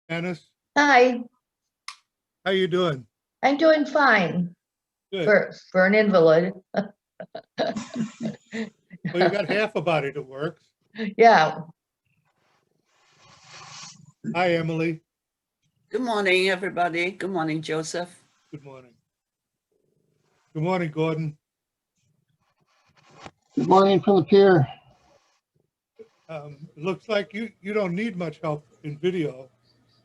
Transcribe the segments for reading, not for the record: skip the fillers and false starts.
Dennis, Hi, how you doing? I'm doing fine Good. for an invalid. Well, you got half a body that works. Yeah, Hi, Emily. Good morning, everybody. Good morning, Joseph. Good morning. Good morning, Gordon. Good morning from the pier. It looks like you don't need much help in video.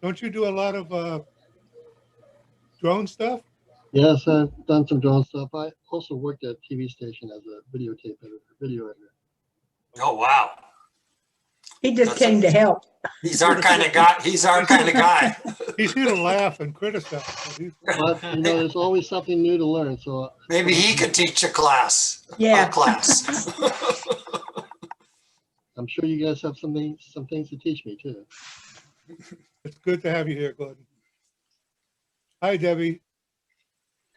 Don't you do a lot of drone stuff? Yes, I've done some drone stuff. I also worked at a TV station as a videotape editor, video editor. Oh, wow. He just That's a- came to help. He's our kind of guy. He's our kind of guy. He's here to laugh and criticize. But But there's always something new to learn. So Maybe he could teach a class. Yeah. A class. I'm sure you guys have some things to teach me too. it's good to have you here, Gordon. Hi, Debbie.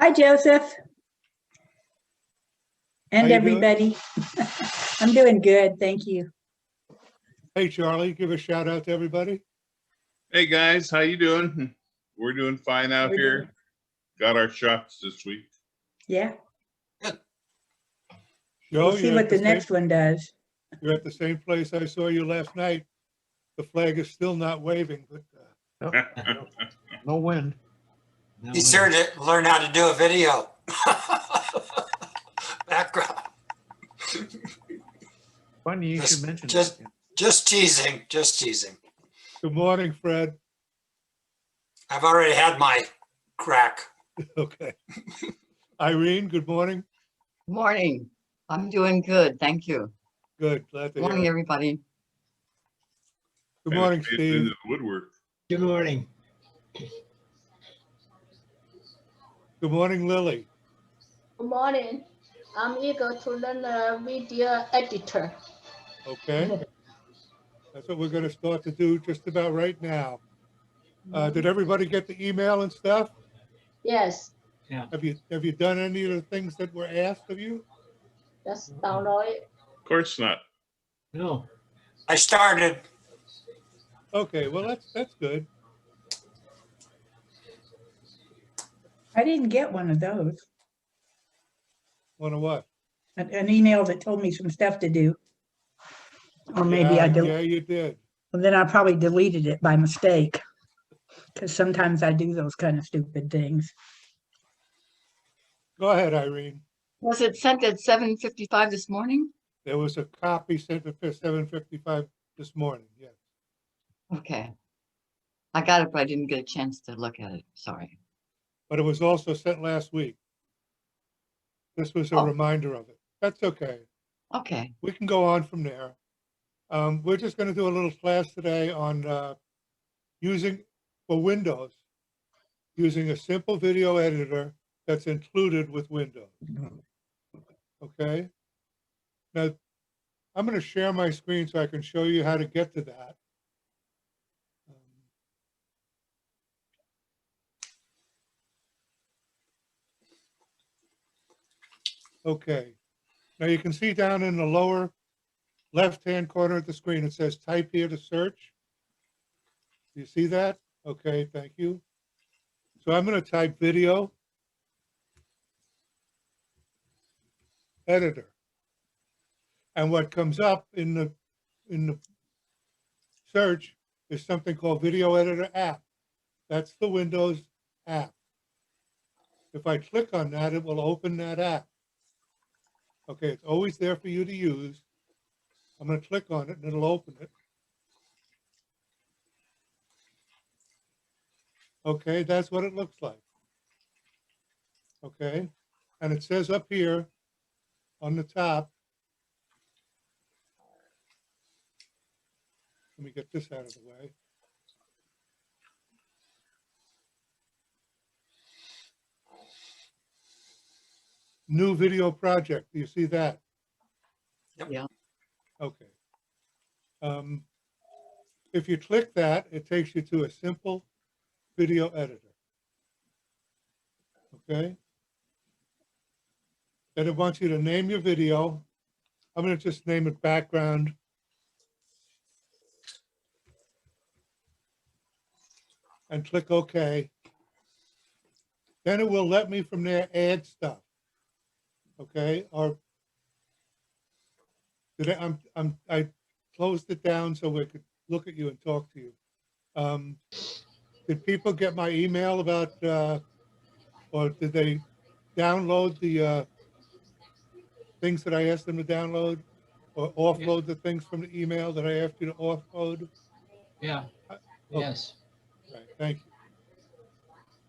Hi, Joseph. How And you doing? everybody. I'm doing good, thank you. Hey, Charlie. Give a shout out to everybody. Hey guys, how you doing? We're doing fine out We're here. doing- Got our shots this week. Yeah, Joe, we'll see you're what at the same- next one does. You're at the same place I saw you last night. The flag is still not waving, but No wind. He's here to learn how to do a video. Background. Funny you Just- should mention just- that. Just teasing, just teasing. good morning, Fred. I've already had my crack. Okay. Irene, good morning. Morning. I'm doing good. Thank you. Good, glad to Morning, hear it. everybody. Good morning, It's into Steve. the woodwork. Good morning. Good morning, Lily. Good morning. I'm eager to learn a video editor. Okay. That's what we're gonna start to do just about right now. Did everybody get the email and stuff? Yes, Have you done any of the things that were asked of you? just download it. Of course not. No. I started. Okay, well, that's good. I didn't get one of those, Wanna what? an email that told me some stuff to do. Or maybe Yeah, I Yeah, you did. then I probably deleted it by mistake. Because sometimes I do those kind of stupid things. Go ahead, Irene. Was it sent at 7:55 this morning? There was a copy sent at 7:55 this morning, yes. Okay. I got it, but I didn't get a chance to look at it. Sorry. But it was also sent last week. This was a Oh. reminder of it. That's okay. Okay. We can go on from there. We're just gonna do a little class today on using, for Windows, using a simple video editor that's included with Windows. Okay? Now, I'm gonna share my screen so I can show you how to get to that. Okay. Now you can see down in the lower left-hand corner of the screen, it says type here to search. Do you see that? Okay, thank you. So I'm going to type video editor. And what comes up in the search is something called Video Editor App. That's the Windows app. If I click on that, it will open that app. Okay, it's always there for you to use. I'm going to click on it and it'll open it. Okay, that's what it looks like. Okay, and it says up here on the top, let me get this out of the way. New video project, do you see that? Yep. Yeah. Okay. If you click that, it takes you to a simple video editor. Okay. Then it wants you to name your video. I'm going to just name it background. and click OK. Then it will let me from there add stuff. Okay, or today I closed it down so we could look at you and talk to you. Did people get my email about, or did they download the things that I asked them to download, or offload the things from the email that I asked you to offload? Yeah, Okay. yes. Right, thank you.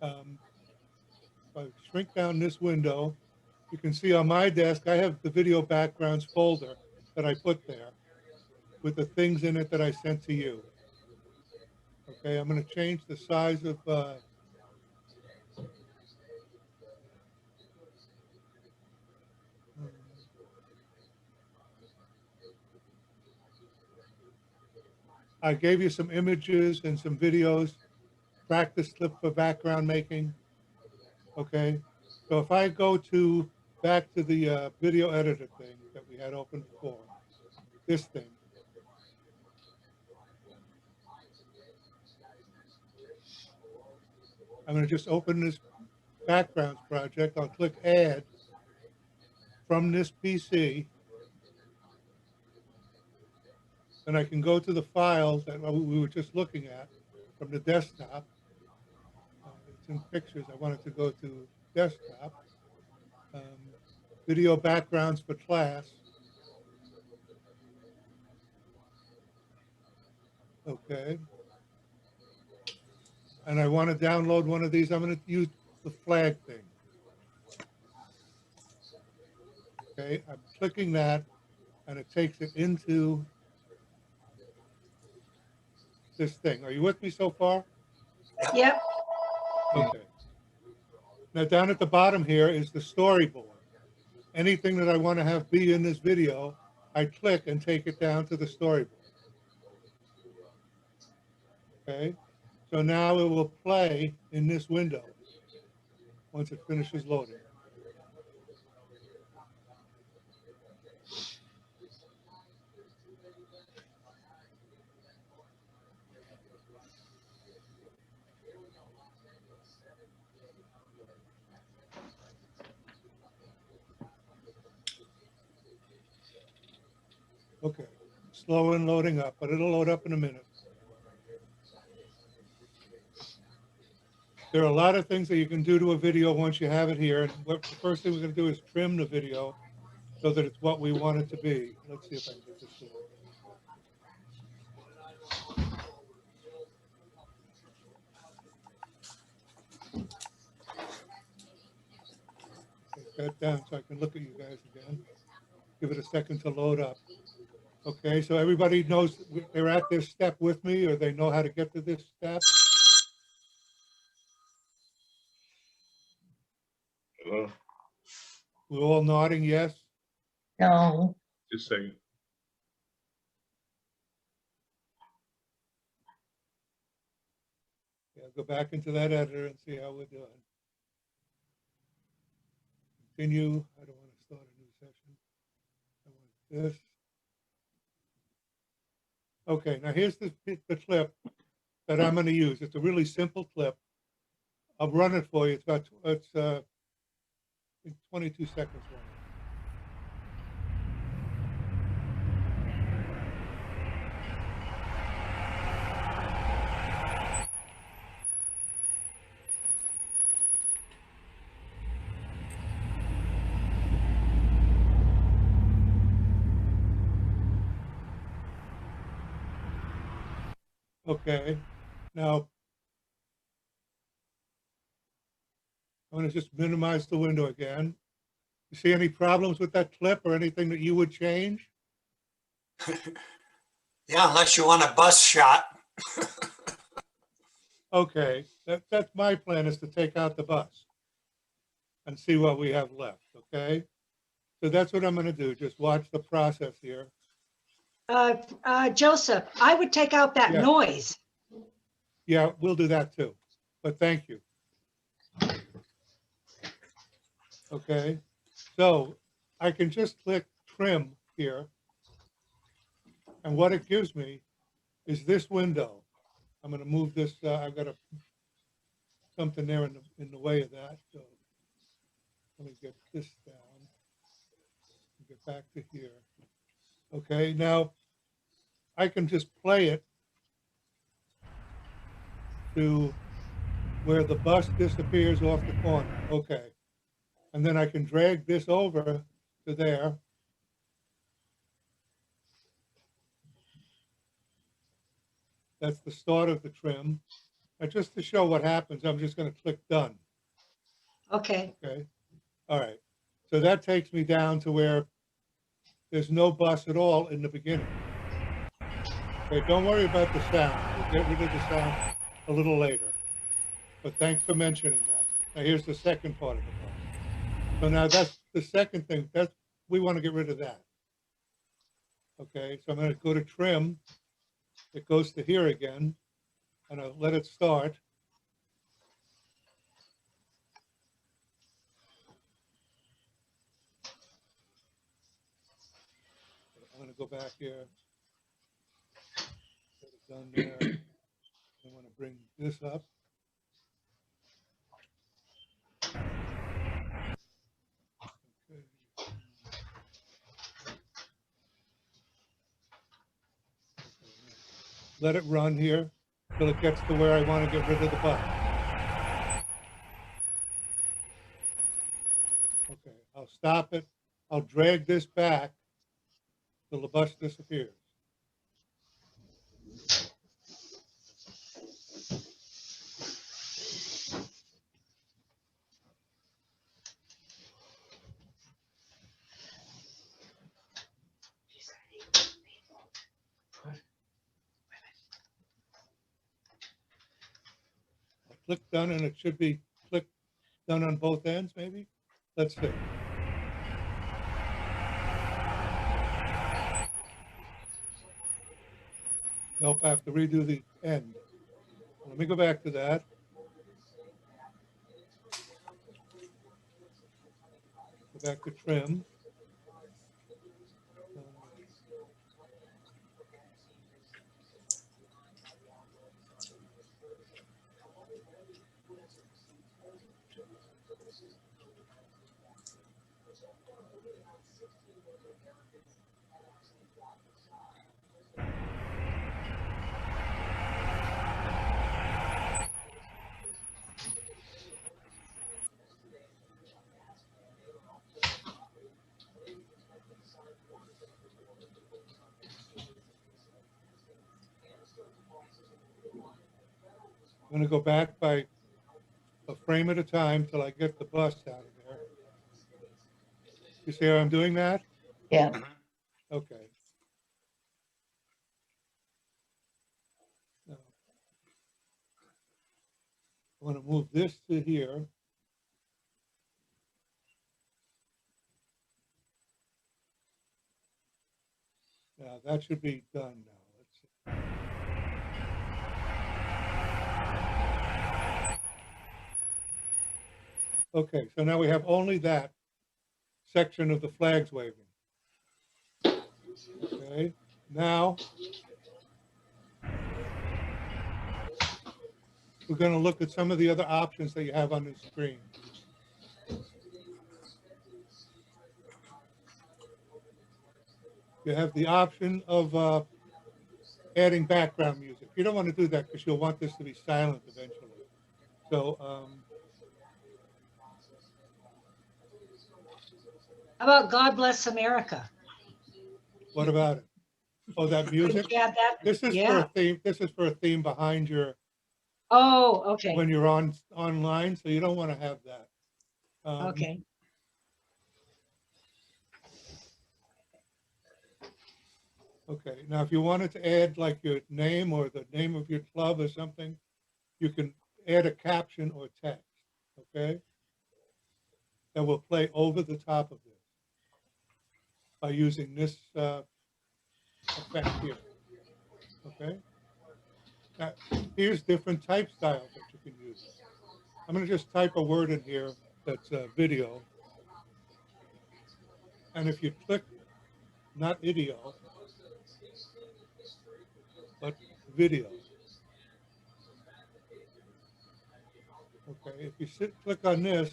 If I shrink down this window, you can see on my desk, I have the video backgrounds folder that I put there with the things in it that I sent to you. Okay, I'm going to change the size of I gave you some images and some videos, practice clip for background making. Okay, so if I go to back to the video editor thing that we had open before, this thing. I'm going to just open this backgrounds project. I'll click add from this PC. And I can go to the files that we were just looking at from the desktop. It's in pictures. I wanted to go to desktop. Video backgrounds for class. Okay. And I want to download one of these. I'm going to use the flag thing. Okay, I'm clicking that and it takes it into this thing. Are you with me so far? Yep. Okay. Now down at the bottom here is the storyboard. Anything that I want to have be in this video, I click and take it down to the storyboard. Okay, so now it will play in this window once it finishes loading. Okay, slow and loading up, but it'll load up in a minute. There are a lot of things that you can do to a video once you have it here. And the first thing we're going to do is trim the video so that it's what we want it to be. Let's see if I can get this to work. Take that down so I can look at you guys again. Give it a second to load up. Okay, so everybody knows they're at this step with me, or they know how to get to this step. Hello, We're all nodding yes. No. just a second. Yeah, go back into that editor and see how we're doing. Continue. I don't want to start a new session. I want this. Okay, now here's the clip that I'm going to use. It's a really simple clip. I'll run it for you. It's I think 22 seconds long. Okay, now I'm going to just minimize the window again. You see any problems with that clip or anything that you would change? Yeah, unless you want a bus shot. Okay, that's my plan, is to take out the bus and see what we have left, okay? So that's what I'm going to do. Just watch the process here. Joseph, I would take out that Yeah. noise. Yeah, we'll do that too, but thank you. Okay, so I can just click trim here. And what it gives me is this window. I'm going to move this, I've got to something there in the way of that, so let me get this down. Get back to here. Okay, now I can just play it to where the bus disappears off the corner. Okay. And then I can drag this over to there. That's the start of the trim. And just to show what happens, I'm just going to click done. Okay. Okay. All right. So that takes me down to where there's no bus at all in the beginning. Okay, don't worry about the sound. We'll get rid of the sound a little later. But thanks for mentioning that. Now here's the second part of the bus. So now that's the second thing. We want to get rid of that. Okay, so I'm going to go to trim. It goes to here again, and I'll let it start. I'm going to go back here. Get it done there. I want to bring this up. Okay. Let it run here till it gets to where I want to get rid of the bus. Okay, I'll stop it. I'll drag this back till the bus disappears. I'll click done, and it should be click done on both ends, maybe? Let's see. Nope, I have to redo the end. Let me go back to that. Go back to trim. I'm going to go back by a frame at a time till I get the bus out of there. You see how I'm doing that? Yeah. Okay. Now, I want to move this to here. Now that should be done now. Let's see. Okay, so now we have only that section of the flags waving. Okay, now we're going to look at some of the other options that you have on the screen. You have the option of adding background music. You don't want to do that because you'll want this to be silent eventually. So How about God Bless America? what about it? Oh, that music? Yeah, that. This is for Yeah. a theme. This is for a theme behind your Oh, okay. when you're online, so you don't want to have that. Okay. Okay, now if you wanted to add like your name or the name of your club or something, you can add a caption or text, okay? That will play over the top of this by using this effect here, okay? Now, here's different type styles that you can use. I'm gonna just type a word in here that's video. And if you click, not idio, but video. Okay, if you click on this,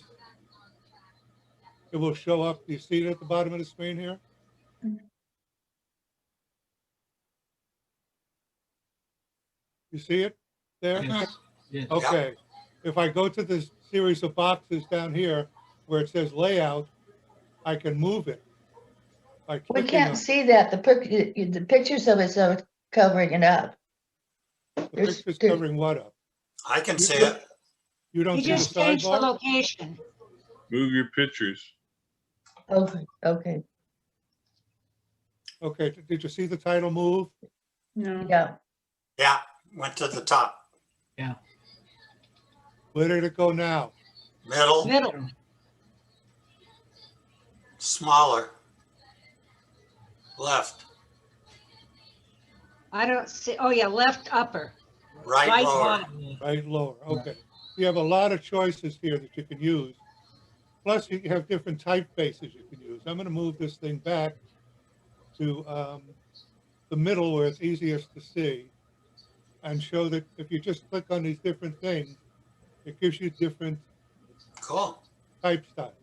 it will show up. Do you see it at the bottom of the screen here? You see it there? Yes. Yes. Okay. If I go to this series of boxes down here where it says layout, I can move it by We clicking can't on see that. The pictures of it are covering it up. the there's- pictures there- covering what up. I can You see don't- it. You don't You see the just changed the sidebar? location. Move your pictures. Okay, okay, Okay, did you see the title move? No. yeah. Yeah, went to the top. Where did it go now? Middle, Middle. smaller. Left, I don't see, oh yeah, left upper, right right lower. bottom. Right lower, okay. You have a lot of choices here that you can use. Plus, you have different typefaces you can use. I'm gonna move this thing back to the middle where it's easiest to see and show that if you just click on these different things, it gives you different Cool. type styles.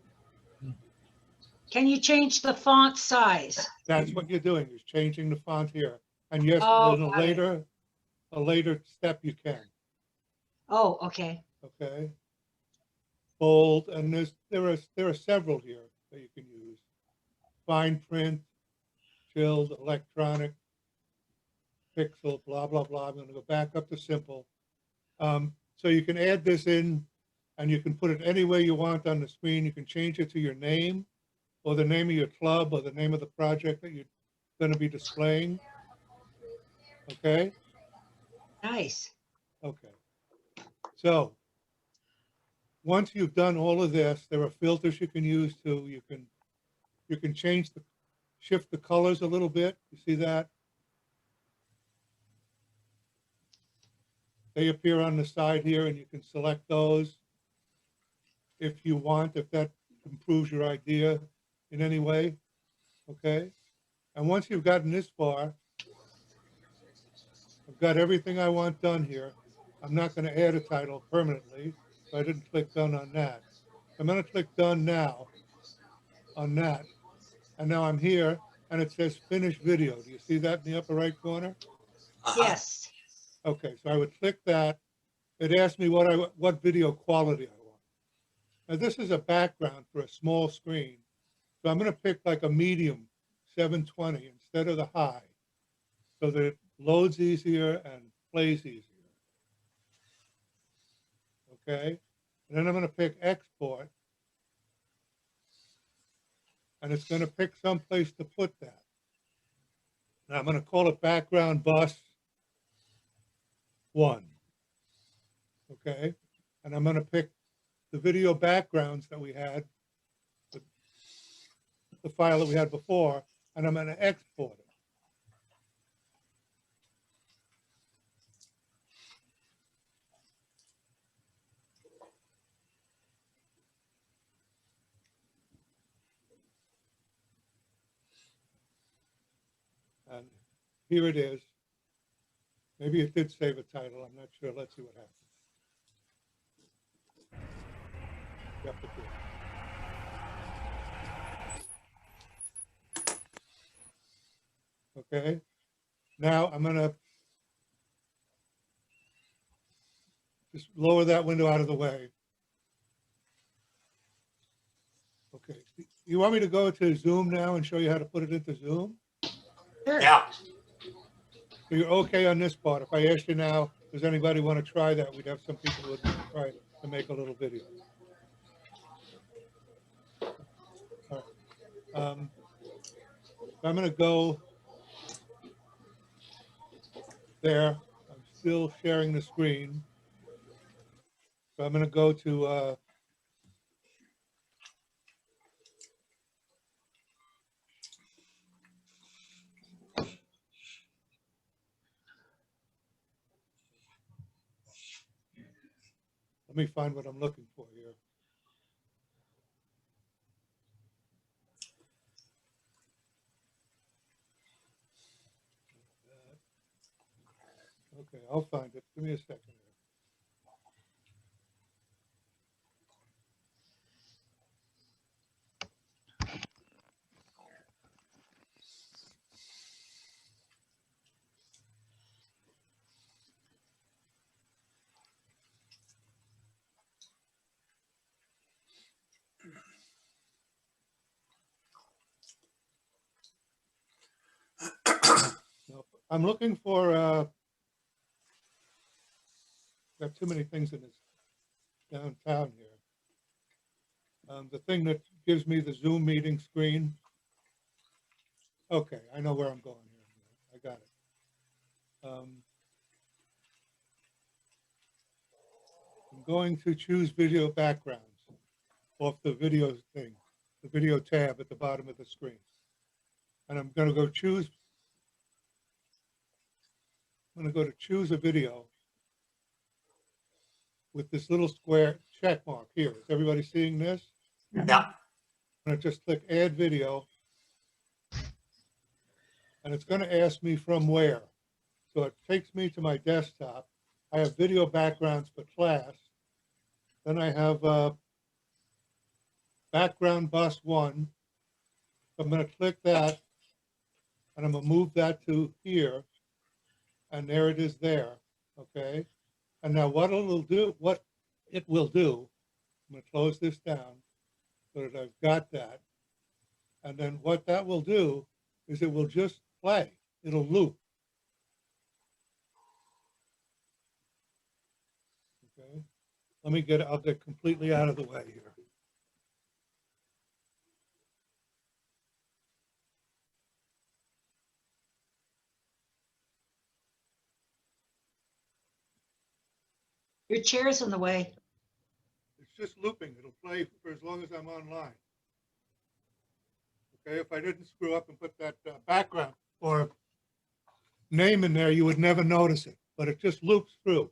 Can you change the font size? That's what you're doing, is changing the font here. And yes, Oh, in got it. a later step you can, Oh, okay. okay? Bold, and there are several here that you can use. Fine print, chilled, electronic, pixel, blah, blah, blah. I'm gonna go back up to simple. So you can add this in and you can put it any way you want on the screen. You can change it to your name or the name of your club or the name of the project that you're gonna be displaying. Okay? Nice. Okay. So once you've done all of this, there are filters you can use too. You can shift the colors a little bit. You see that? They appear on the side here and you can select those if you want, if that improves your idea in any way. Okay? And once you've gotten this far, I've got everything I want done here. I'm not going to add a title permanently, so I didn't click done on that. I'm going to click done now on that. And now I'm here and it says finish video. Do you see that in the upper right corner? Uh-huh. Yes. Okay, so I would click that. It asked me what video quality I want. Now this is a background for a small screen. So I'm going to pick like a medium 720 instead of the high so that it loads easier and plays easier. Okay, and then I'm going to pick export. And it's going to pick some place to put that. Now I'm going to call it background bus 1. Okay, and I'm going to pick the video backgrounds that we had, the file that we had before, and I'm going to export it. And here it is. Maybe it did save a title. I'm not sure. Let's see what happens. Yep, it did. Okay. Now I'm going to just lower that window out of the way. Okay. You want me to go to Zoom now and show you how to put it into Zoom? Sure. Yeah, So you're okay on this part. If I ask you now, does anybody want to try that? We'd have some people who would try to make a little video. All right. I'm going to go there. I'm still sharing the screen. So I'm going to go to let me find what I'm looking for here. Okay, I'll find it. Give me a second. I'm looking for, got too many things in this downtown here. The thing that gives me the Zoom meeting screen. Okay, I know where I'm going here. I got it. I'm going to choose video backgrounds off the video thing, the video tab at the bottom of the screen. And I'm going to go choose. I'm going to go to choose a video with this little square check mark here. Is everybody seeing this? Yeah. I'm going to just click add video. And it's going to ask me from where. So it takes me to my desktop. I have video backgrounds for class. Then I have background bus 1. I'm going to click that and I'm going to move that to here. And there it is there. Okay. And now what it will do, I'm going to close this down so that I've got that. And then what that will do is it will just play. It'll loop. Okay. I'll get completely out of the way here. Your chair's in the way. It's just looping. It'll play for as long as I'm online. Okay, if I didn't screw up and put that background or name in there, you would never notice it, but it just loops through.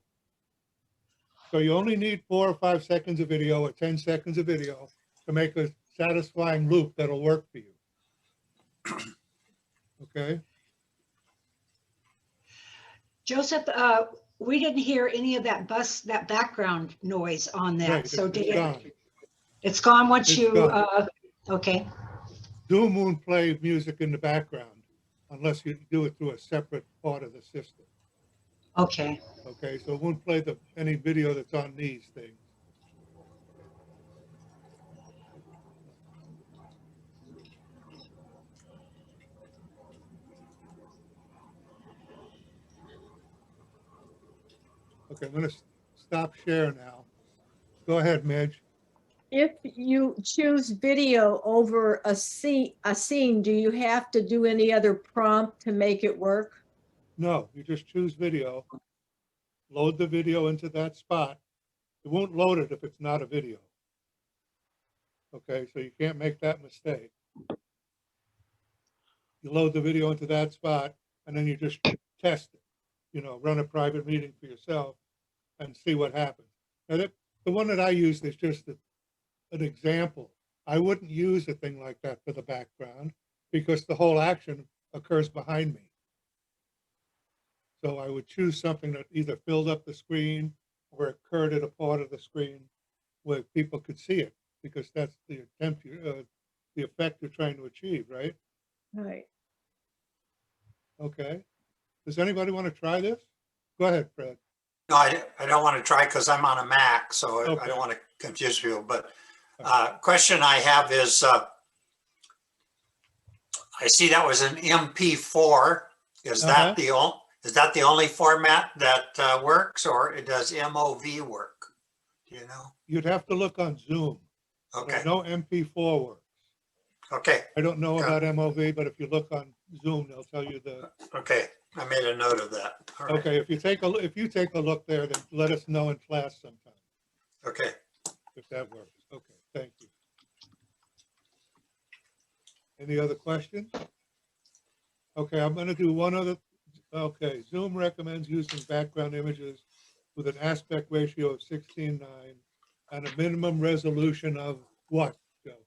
So you only need 4 or 5 seconds of video or 10 seconds of video to make a satisfying loop that'll work for you. Okay? Joseph, we didn't hear any of that background noise on that. Right, So it's gone. It's gone once It's you, gone. okay. Zoom won't play music in the background unless you do it through a separate part of the system. Okay. Okay, so it won't play any video that's on these things. Okay, I'm going to stop share now. Go ahead, Midge. If you choose video over a scene, do you have to do any other prompt to make it work? No, you just choose video, load the video into that spot. It won't load it if it's not a video. Okay, so you can't make that mistake. You load the video into that spot and then you just test it. You know, run a private meeting for yourself and see what happens. Now, the one that I use is just an example. I wouldn't use a thing like that for the background because the whole action occurs behind me. So I would choose something that either filled up the screen or occurred at a part of the screen where people could see it, because that's the attempt, the effect you're trying to achieve, right? Right. Okay. Does anybody want to try this? Go ahead, Fred. No, I don't want to try because I'm on a Mac, so I Okay. don't want to confuse people. But question I have is, I see that was an MP4. Is that the only format that works, or does MOV work? Do you know? You'd have to look on Zoom. Okay. I know MP4 works. Okay. I don't know Yeah. about MOV, but if you look on Zoom, they'll tell you the. Okay. I made a note of that. All right. Okay, if you take a look there, then let us know in class sometime Okay. if that works. Okay, thank you. Any other questions? Okay, I'm going to do one other. Okay, Zoom recommends using background images with an aspect ratio of 16:9 and a minimum resolution of what, Joe?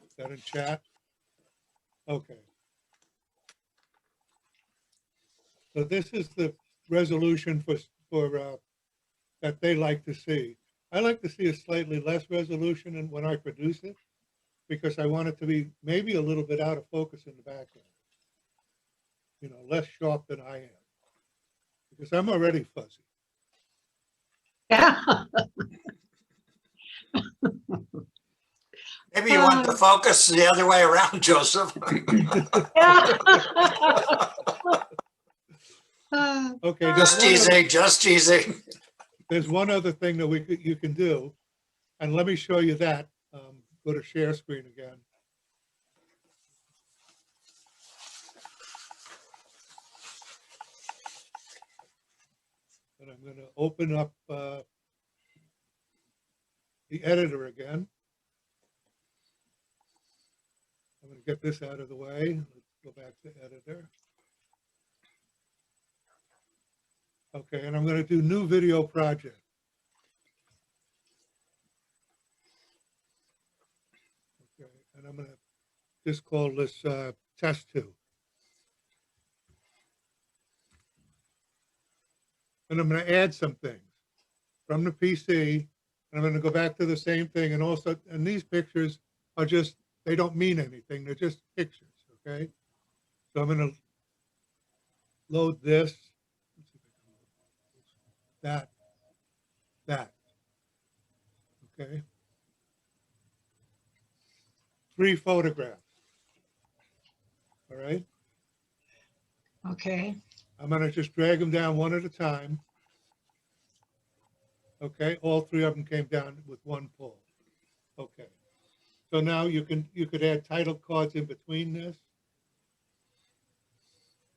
Is that in chat? Okay. So this is the resolution for that they like to see. I like to see a slightly less resolution and when I produce it, because I want it to be maybe a little bit out of focus in the background. You know, less sharp than I am, because I'm already fuzzy. Yeah. Maybe you want the focus the other way around, Joseph. Yeah. Okay, Just teasing, just teasing. there's one other thing that you can do, and let me show you that. Go to share screen again. And I'm going to open up the editor again. I'm going to get this out of the way. Let's go back to editor. Okay, and I'm going to do new video project. Okay, and I'm going to just call this test 2. And I'm going to add some things from the PC. And I'm going to go back to the same thing. And also, and these pictures are just, they don't mean anything. They're just pictures, okay? So I'm going to load this. That. Okay. 3 photographs. All right. Okay. I'm going to just drag them down one at a time. Okay, all 3 of them came down with one pull. Okay. So now you could add title cards in between this.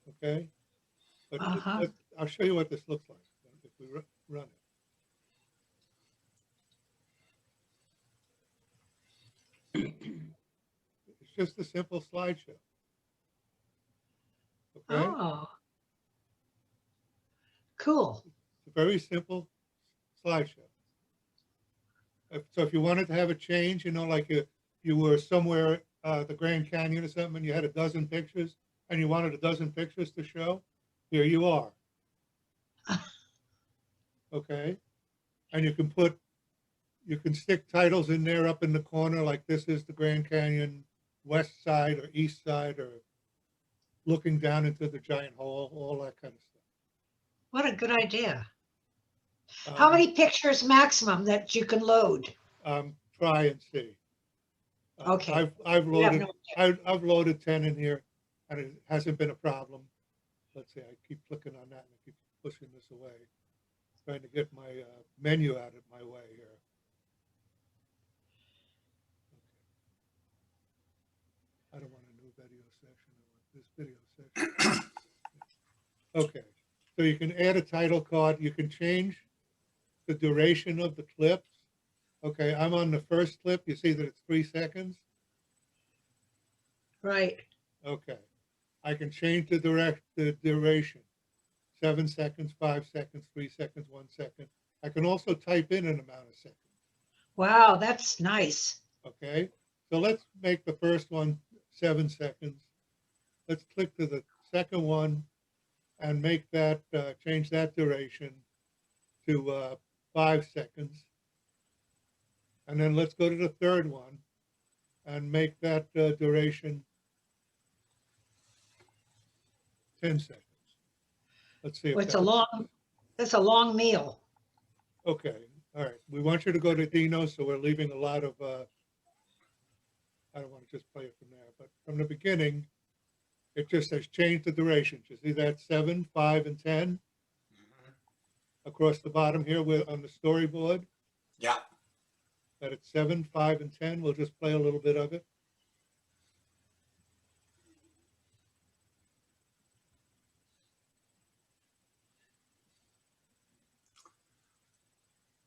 Okay. But I'll show you what this looks like if we run it. It's just a simple slideshow. Okay. Oh. Cool. It's a very simple slideshow. So if you wanted to have a change, you know, like you were somewhere, the Grand Canyon or something, and you had a dozen pictures, and you wanted a dozen pictures to show, here you are. Okay. And you can stick titles in there up in the corner, like this is the Grand Canyon west side or east side, or looking down into the giant hole, all that kind of stuff. What a good idea. How many pictures maximum that you can load? Try and see. Okay. I've You have loaded, I've loaded 10 in here, and it hasn't been a problem. Let's see, I keep clicking on that and I keep pushing this away, trying to get my menu out of my way here. Okay. I don't want a new video section. I want this video section. Okay, so you can add a title card. You can change the duration of the clips. Okay, I'm on the first clip. You see that it's 3 seconds. Right. Okay, I can change the duration. 7 seconds, 5 seconds, 3 seconds, 1 second. I can also type in an amount of seconds. Wow, that's nice. Okay, so let's make the first one 7 seconds. Let's click to the second one and make that, change that duration to 5 seconds. And then let's go to the third one and make that duration 10 seconds. Let's see. It's that's a long meal. Okay, all right. We want you to go to Dino, so we're leaving a lot of, I don't want to just play it from there, but from the beginning, it just says change the duration. You see that 7, 5, and 10 across the bottom here on the storyboard? Yeah. That it's 7, 5, and 10. We'll just play a little bit of it.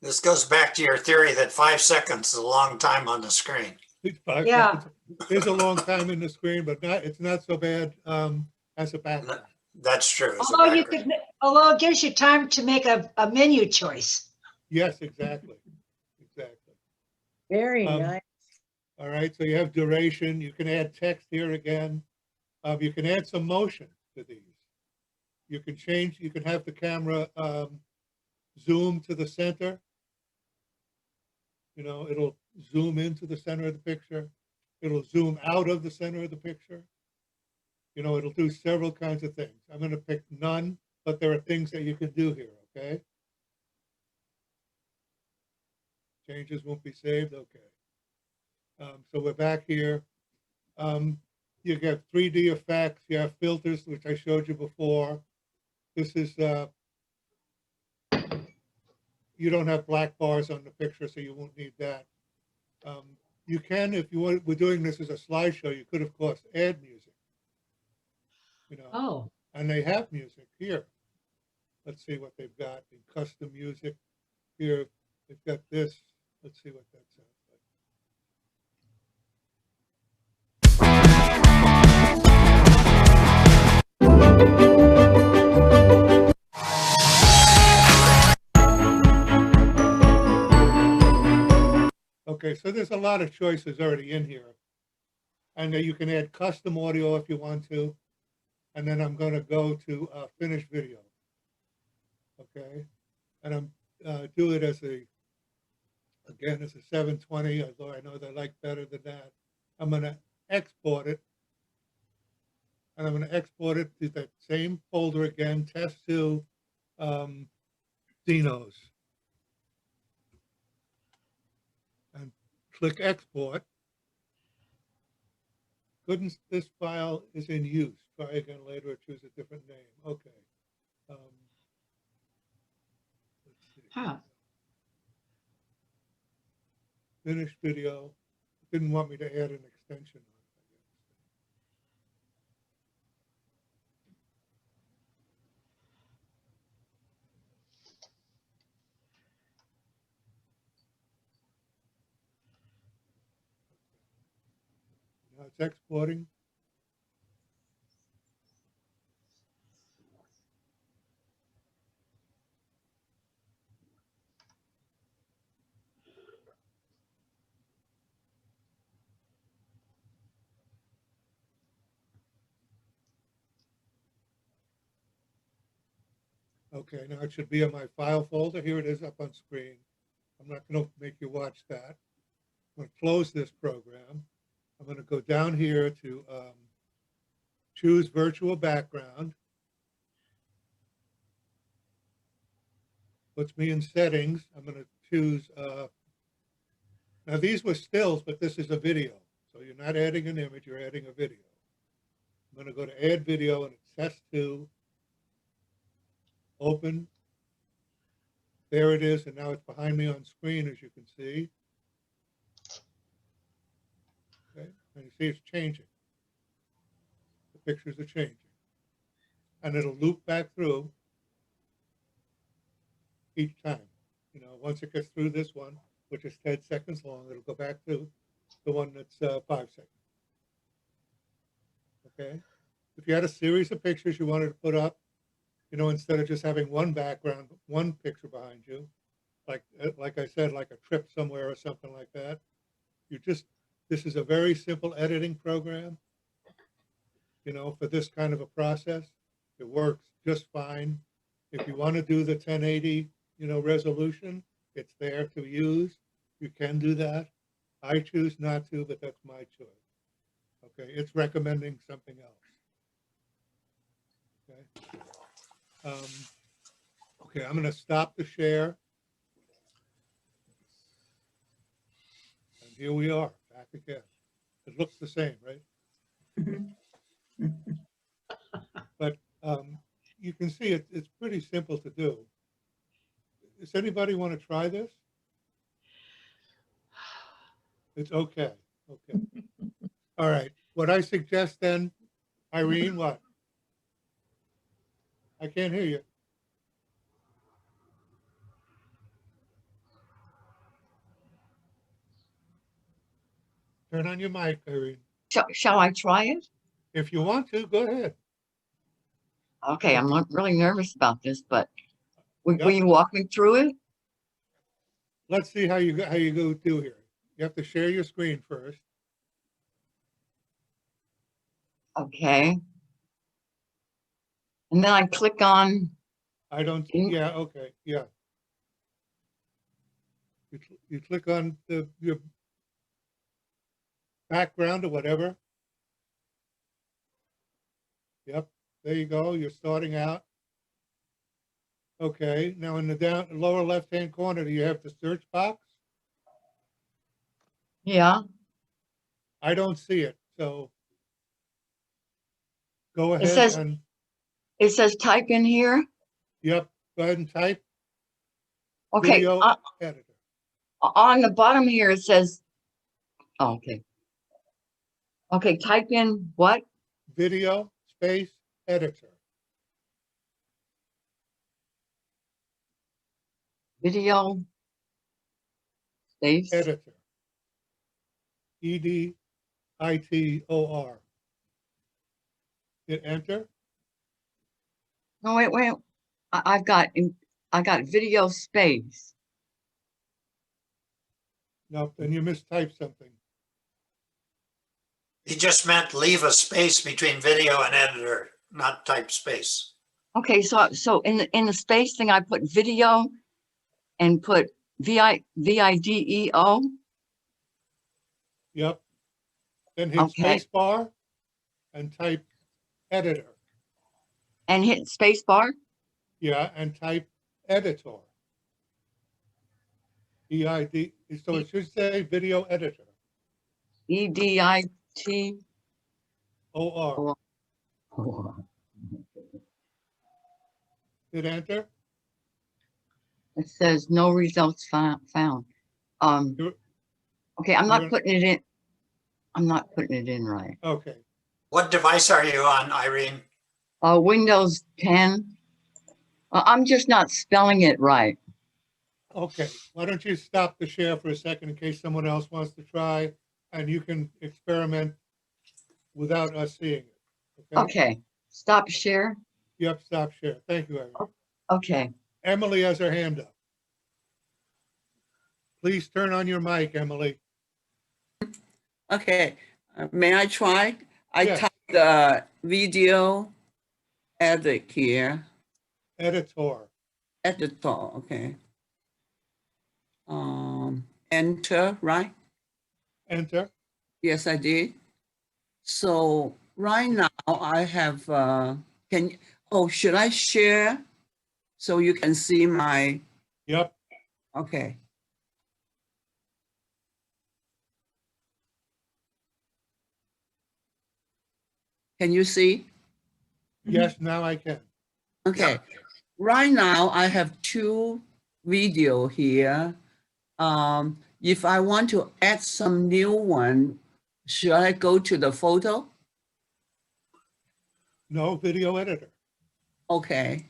This goes back to your theory that 5 seconds is a long time on the screen. 5 Yeah. seconds. It's a long time in the screen, but it's not so bad as a background. That's true. as a Although it gives you time to make a menu choice. Yes, exactly. Exactly. Very nice. All right, so you have duration. You can add text here again. You can add some motion to these. You can change, you can have the camera zoom to the center. You know, it'll zoom into the center of the picture. It'll zoom out of the center of the picture. You know, it'll do several kinds of things. I'm going to pick none, but there are things that you can do here, okay? Changes won't be saved, okay. So we're back here. You get 3D effects, you have filters, which I showed you before. This is, you don't have black bars on the picture, so you won't need that. You can, if you want, we're doing this as a slideshow, you could, of course, add music. You know, Oh, and they have music here. Let's see what they've got in custom music. Here, they've got this. Let's see what that sounds like. Okay, so there's a lot of choices already in here. And then you can add custom audio if you want to. And then I'm going to go to finish video. Okay, and I'm do it as a, again, as a 720, although I know they like better than that. I'm going to export it. And I'm going to export it to that same folder again, test2 Dinos. And click export. Goodness, this file is in use. Try again later or choose a different name. Okay. Let's see. huh. Finish video. Didn't want me to add an extension on it, I guess. Now it's exporting. Okay, now it should be in my file folder. Here it is up on screen. I'm not going to make you watch that. I'm going to close this program. I'm going to go down here to choose virtual background. Puts me in settings. I'm going to choose, now these were stills, but this is a video. So you're not adding an image, you're adding a video. I'm going to go to add video and it's test2. Open. There it is, and now it's behind me on screen, as you can see. Okay, and you see it's changing. The pictures are changing. And it'll loop back through each time. You know, once it gets through this one, which is 10 seconds long, it'll go back to the one that's 5 seconds. Okay? If you had a series of pictures you wanted to put up, you know, instead of just having one background, one picture behind you, like I said, like a trip somewhere or something like that, you just, this is a very simple editing program, you know, for this kind of a process. It works just fine. If you want to do the 1080, you know, resolution, it's there to use. You can do that. I choose not to, but that's my choice. Okay, it's recommending something else. Okay. Okay, I'm going to stop the share. And here we are, back again. It looks the same, right? But you can see it's pretty simple to do. Does anybody want to try this? It's okay. Okay. All right. What I suggest then, Irene, what? I can't hear you. Turn on your mic, Irene. Shall I try it? If you want to, go ahead. Okay, I'm not really nervous about this, but will Yep. you walk me through it? Let's see how you go do here. You have to share your screen first. Okay. And then I click on, I don't, Mm. yeah, okay, yeah. You click on your background or whatever. Yep, there you go. You're starting out. Okay, now in the lower left-hand corner, do you have the search box? yeah, I don't see it, so go It ahead says- and, It says type in here. yep, go ahead and type Okay, video editor. on the bottom here, it says, oh, okay. Okay, type in what? Video space editor. Video space. Editor. EDITOR. Hit enter. No, wait. I got video space. No, then you mistyped something. He just meant leave a space between video and editor, not type space. Okay, so in the space thing, I put video and put VIDEO. Yep. Then hit Okay. space bar and type editor. And hit space bar. Yeah, and type editor. EID, so it should say video editor, EDIT. OR. Hit enter. It says no results found. You're- Okay, I'm not you're- putting it in. I'm not putting it in right. Okay, What device are you on, Irene? Windows 10. I'm just not spelling it right. okay. Why don't you stop the share for a second in case someone else wants to try, and you can experiment without us seeing it. Okay, stop share. Yep, stop share. Thank you, Erin. Okay, Emily has her hand up. Please turn on your mic, Emily. Okay, may I try? I Yeah. typed video edit here, Editor. editor, okay. Enter, right? Enter. Yes, I did. So right now I have, should I share? So you can see my, Yep. okay. Can you see? Yes, now I can. Okay, right now I have two video here. If I want to add some new one, should I go to the photo? No video editor. Okay,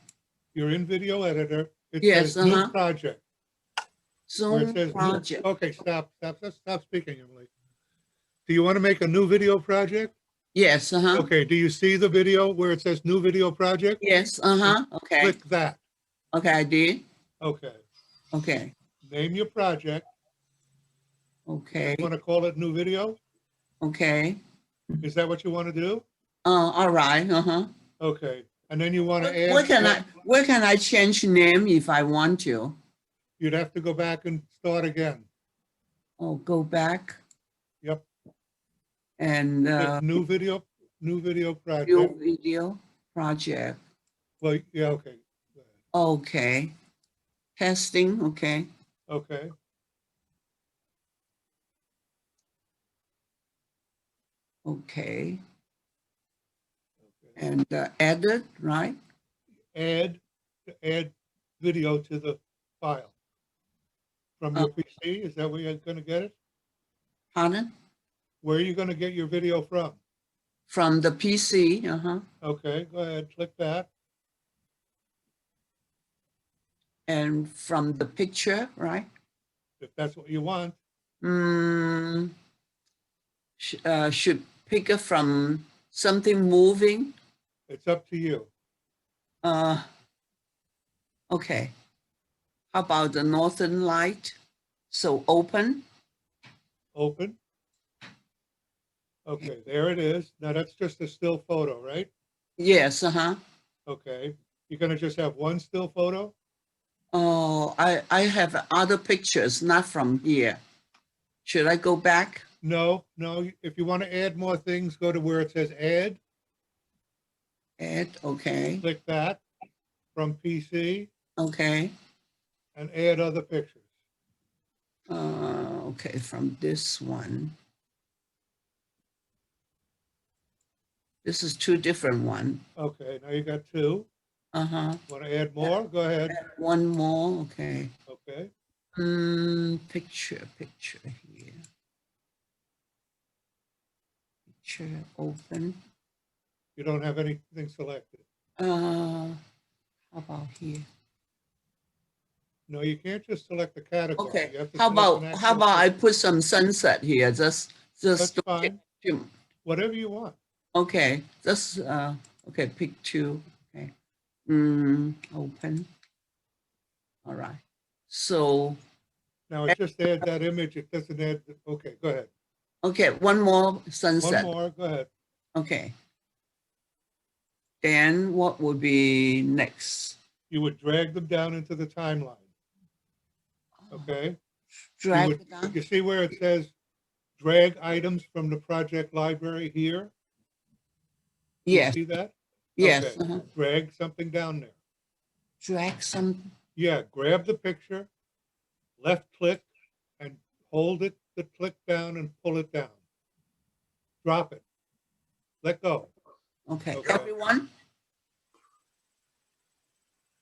You're in video editor. It Yes, says new uh-huh. project. Where it Zoom says new- project. Okay, stop speaking, Emily. Do you want to make a new video project? Yes, Okay, do you see the video where it says new video project? Yes, okay, Click that. okay, I did, Okay, okay, name your project. okay, You want to call it new video? okay. Is that what you want to do? All right, Okay, and then you want to add. Where can I change name if I want to? You'd have to go back and start again. Oh, go back Yep, and hit new video view project. video project. Well, yeah, okay, Okay. Testing, okay. okay. Okay. And edit, right? Add video to the file. From your PC, is that where you're gonna get it? Pardon? Where are you gonna get your video from? From the PC, Okay, go ahead, click that. and from the picture, right? If that's what you want. Should pick it from something moving? It's up to you. Okay. How about the northern light? So open, Open. Okay, there it is. Now that's just a still photo, right? yes, Okay, you're gonna just have one still photo? Oh, I have other pictures, not from here. Should I go back? No, if you want to add more things, go to where it says add, Add, okay, click that from PC okay. and add other pictures. Okay, from this one. This is two different one. Okay, now you got two. Uh-huh. Want to add more? Go ahead. One more, okay. Okay, Picture here. Picture open. you don't have anything selected. How about here? No, you can't just select the category. Okay, You have to how select an about actual I picture. put some sunset here, just That's to fine, to- whatever you want. okay, just okay, pick two, okay. Open. All right. So, Now, it just add that image, it doesn't add, okay, go ahead. okay, one more One sunset. more, go ahead. Okay. Then what would be next? You would drag them down into the timeline, okay? You Drag would- it down? You see where it says drag items from the project library here? You Yes, See that? yes. Okay. Uh-huh. Drag something down there. Drag some, Yeah, grab the picture, left click, and hold it, the click down and pull it down. Drop it. Let go. okay, Okay. everyone?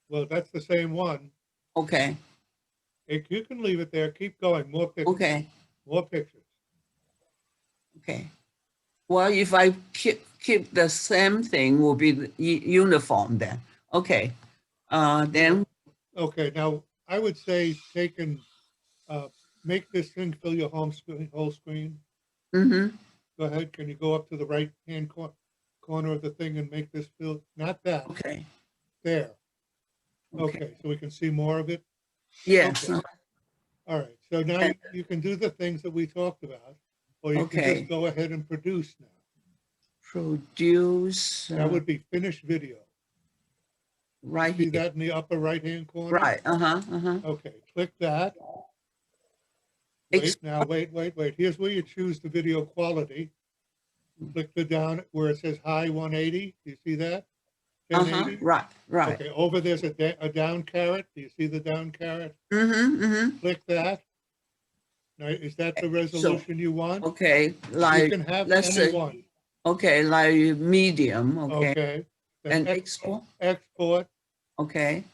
Well, that's the same one. Okay, You can leave it there. Keep going. More pictures. okay, More pictures. okay. Well, if I keep the same thing, will be the uniform then. Okay, then, Okay, now I would say take and make this thing fill your whole screen. mm-hmm, Go ahead. Can you go up to the right hand corner of the thing and make this fill? Not that. okay, There. okay. Okay, so we can see more of it. Yes, Okay. All right. So now And- you can do the things that we talked about, or you can Okay. just go ahead and produce now. produce, That would be finished video. right See here. that in the upper right hand corner? Right, uh-huh. Okay, click that. Wait, now, wait. Here's where you choose the video quality. Click the down where it says high 180. Do you see that? Uh-huh, 1080? right. Okay, over there's a down caret. Do you see the down caret? Mm-hmm. Click that. Now, is that the resolution you want? Okay, You like, can have let's any say, one. okay, like medium, okay, Okay. Then and export, export. okay,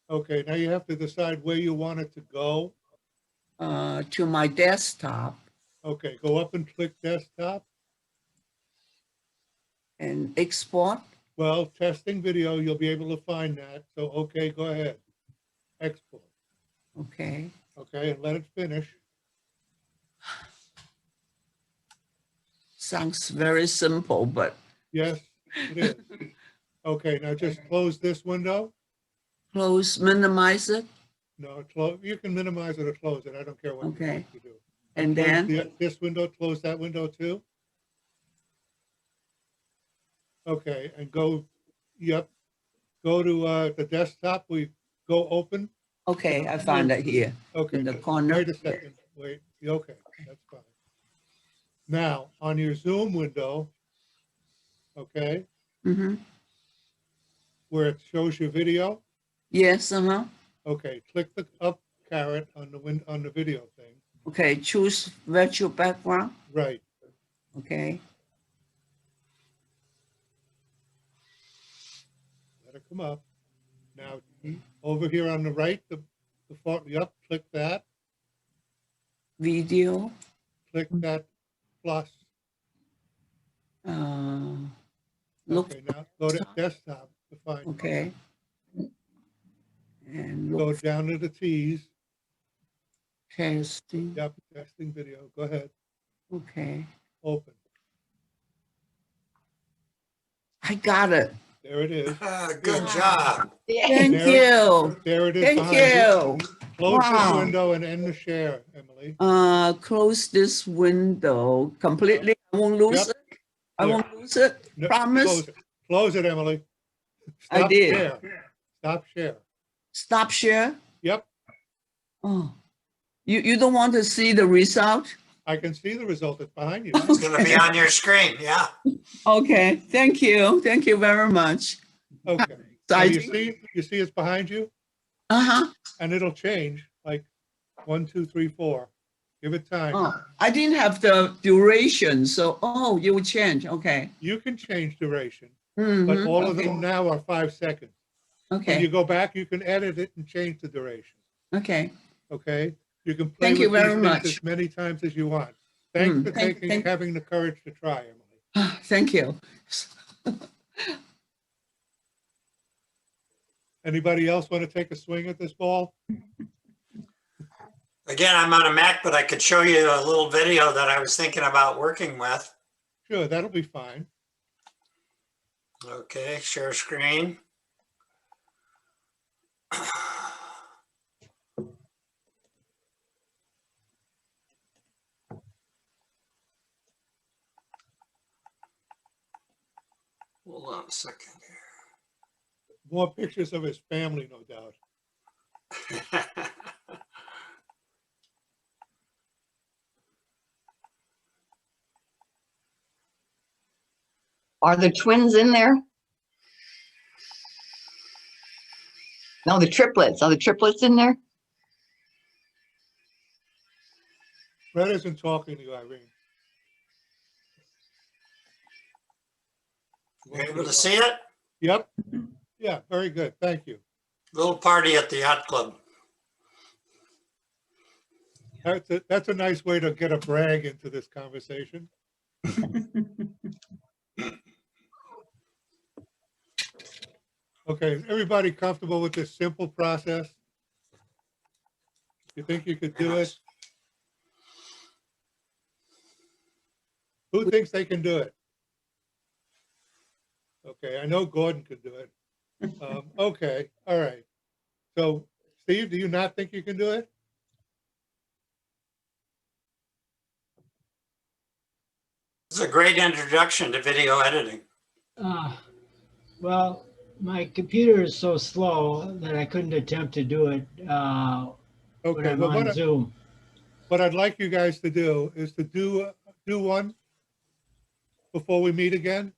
Okay, now you have to decide where you want it to go. to my desktop Okay, go up and click desktop. and export, Well, testing video, you'll be able to find that. So, okay, go ahead. Export. okay. Okay, and let it finish. Sounds very simple, but Yes, it is. Okay, now just close this window. close, minimize it, No, you can minimize it or close it. I don't care what you Okay. want to do. and Close then, this window, close that window too. Okay, and go, yep, go to the desktop. We go open. okay, I found it here, Okay, in the just corner. wait a second, wait, okay, that's fine. Now, on your Zoom window, okay, Mm-hmm, where it shows your video, yes, uh-huh, okay, click the up caret on the video thing, okay, choose virtual background, right, okay, let it come up. Now, over here on the right, the up, click that, video, click that plus. look, Okay, now go to desktop to find, it. okay. And Go look, down to the T's, testing, yep, testing video, go ahead, okay. open. I got it. There it is. Good job. Thank There- you. There it is. Thank behind you. Close this Wow. window and end the share, Emily. Close this window completely. I won't lose Yep. it. I won't lose it. No, Promise. Close it. Close it, Emily. I Stop did. share. Stop share. Stop share. Yep, Oh, you don't want to see the result? I can see the result. It's behind you. It's gonna be on your screen, yeah. Okay, thank you. Thank you very much. Okay. So Now I you think- see it's behind you Uh-huh. and it'll change like 1, 2, 3, 4. Give it time. Oh, I didn't have the duration, so, oh, you would change, okay. You can change duration, but Mhm, all of okay, them now are 5 seconds. When you Okay, go back, you can edit it and change the duration, okay. okay? You can play Thank you with these very things much. as many times as you want. Thanks for having the courage to try, Emily. Thank you. Anybody else want to take a swing at this ball? Again, I'm on a Mac, but I could show you a little video that I was thinking about working with. Sure, that'll be fine. Okay, share screen. Hold on a second More pictures of his family, no doubt. here. Are the twins in there? No, the triplets. Are the triplets in there? Fred isn't talking to you, Irene. You able to see it? Yep. Yeah, very good. Thank you. Little party at the yacht club. That's a nice way to get a brag into this conversation. Okay, is everybody comfortable with this simple process? You think you could do it? Who thinks they can do it? Okay, I know Gordon could do it. Okay, all right. So Steve, do you not think you can do it? It's a great introduction to video editing. Well, my computer is so slow that I couldn't attempt to do it when Okay, I'm well, on Zoom. what I'd like you guys to do is to do one before we meet again.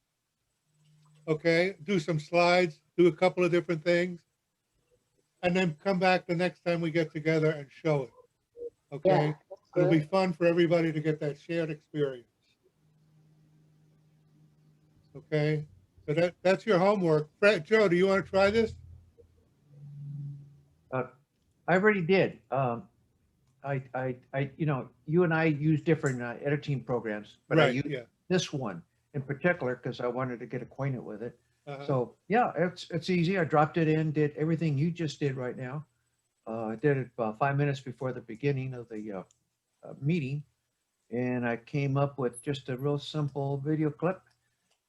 Okay, do some slides, do a couple of different things, and then come back the next time we get together and show it. Okay, it'll be fun for everybody to get that shared experience. Okay, so that's your homework. Fred, Joe, do you want to try this? I already did. You and I use different editing programs, but I Right, used yeah. this one in particular because I wanted to get acquainted with it. Uh-huh. So yeah, it's easy. I dropped it in, did everything you just did right now. I did it about 5 minutes before the beginning of the meeting, and I came up with just a real simple video clip,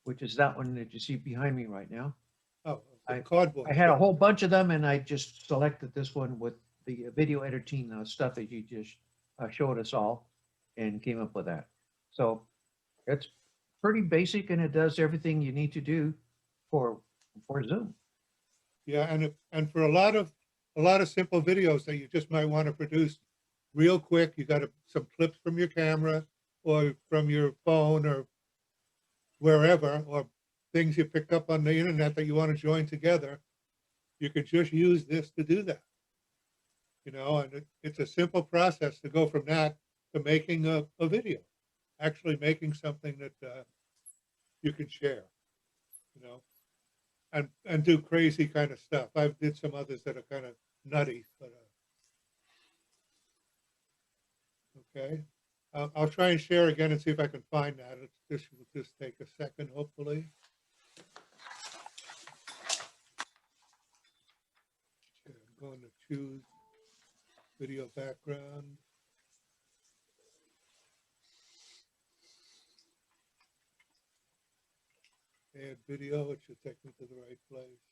which is that one that you see behind me right now. Oh, cardboard. I had a whole bunch of them, and I just selected this one with the video editing stuff that you just showed us all, and came up with that. So it's pretty basic, and it does everything you need to do for Zoom. Yeah, and for a lot of simple videos that you just might want to produce real quick, you got some clips from your camera or from your phone or wherever, or things you picked up on the internet that you want to join together, you could just use this to do that. You know, and it's a simple process to go from that to making a video, actually making something that you can share, you know, and do crazy kind of stuff. I've did some others that are kind of nutty, but okay. I'll try and share again and see if I can find that. This will just take a second, hopefully. Okay, I'm going to choose video background. Add video, it should take me to the right place.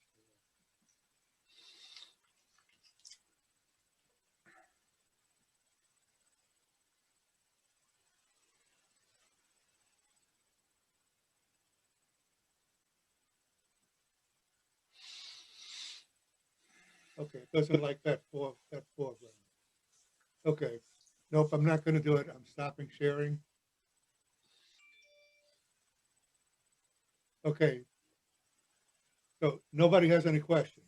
Okay, it doesn't like that foreground. Okay, nope, I'm not gonna do it. I'm stopping sharing. Okay. So nobody has any questions?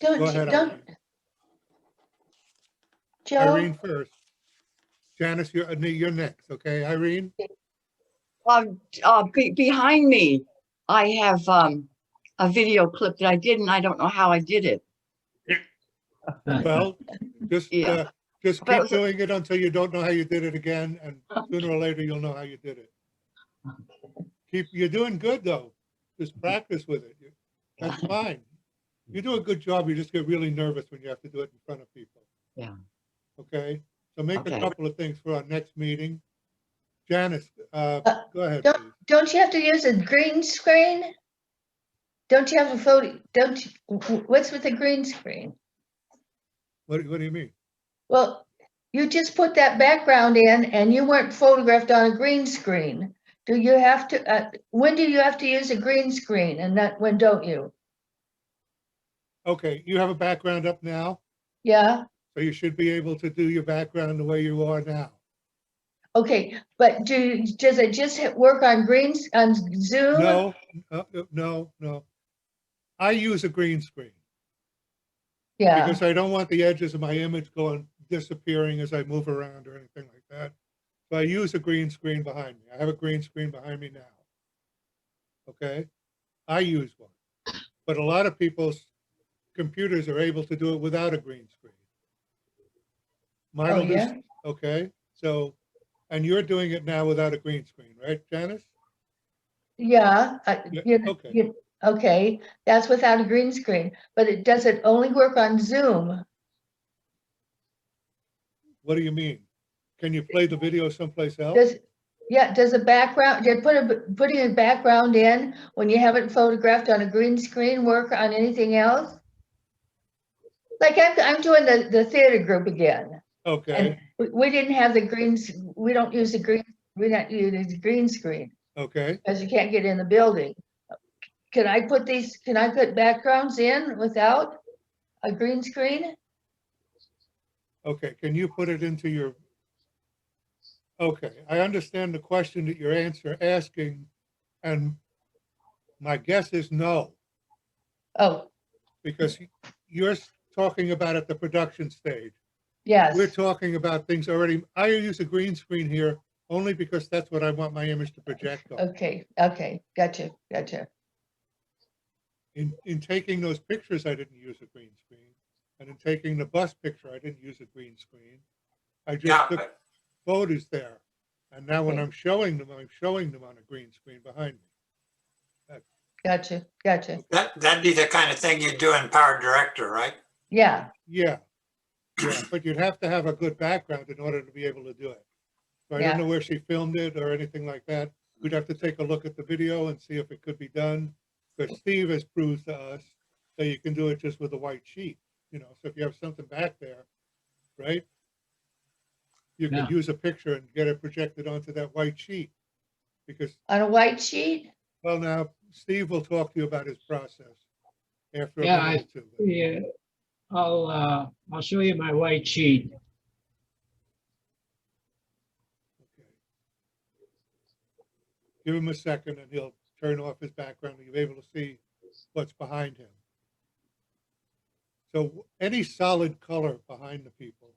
Go ahead, Irene. Joe? Irene first. Janice, you're next, okay? Irene? Behind me, I have a video clip that I did, and I don't know how I did it. Well, just, Yeah. just But it keep was- doing it until you don't know how you did it again, and sooner or later, you'll know how you did it. You're doing good, though. Just practice with it. That's fine. You do a good job. You just get really nervous when you have to do it in front of people. Yeah. Okay? So make a Okay. couple of things for our next meeting. Janice, go ahead, Don't, please. don't you have to use a green screen? Don't you have a photo, don't, what's with the green screen? What do you mean? Well, you just put that background in and you weren't photographed on a green screen. Do you have to, when do you have to use a green screen and when don't you? Okay, you have a background up now, Yeah, so you should be able to do your background the way you are now. okay, but does it just work on on Zoom? No, no. I use a green screen Yeah, because I don't want the edges of my image disappearing as I move around or anything like that. So I use a green screen behind me. I have a green screen behind me now. Okay? I use one. But a lot of people's computers are able to do it without a green screen. Mine Oh, will just, yeah? okay? So, and you're doing it now without a green screen, right, Janice? yeah, Yeah, okay. okay, that's without a green screen, but does it only work on Zoom? What do you mean? Can you play the video someplace else? Does putting a background in when you haven't photographed on a green screen work on anything else? Like I'm doing the theater group again. Okay, And we didn't have we don't use we don't use the green screen okay. because you can't get in the building. Can I put backgrounds in without a green screen? Okay, can you put it into your? Okay, I understand the question that you're asking, and my guess is no, Oh, because you're talking about at the production stage. yes. We're talking about things already. I use a green screen here only because that's what I want my image to project on. Okay, gotcha. In taking those pictures, I didn't use a green screen. And in taking the bus picture, I didn't use a green screen. I just Yeah, took photos there. And now when Okay. I'm showing them on a green screen behind me. Gotcha. that'd be the kind of thing you do in Power Director, right? Yeah, Yeah, but you'd have to have a good background in order to be able to do it. So I Yeah. don't know where she filmed it or anything like that. We'd have to take a look at the video and see if it could be done. But Steve has proved to us that you can do it just with a white sheet, so if you have something back there, right? You Yeah. could use a picture and get it projected onto that white sheet. Because, on a white sheet? well, now, Steve will talk to you about his process after a Yeah, minute or two. Yeah, I'll show you my white sheet. Okay. Give him a second and he'll turn off his background and you'll be able to see what's behind him. So any solid color behind the people.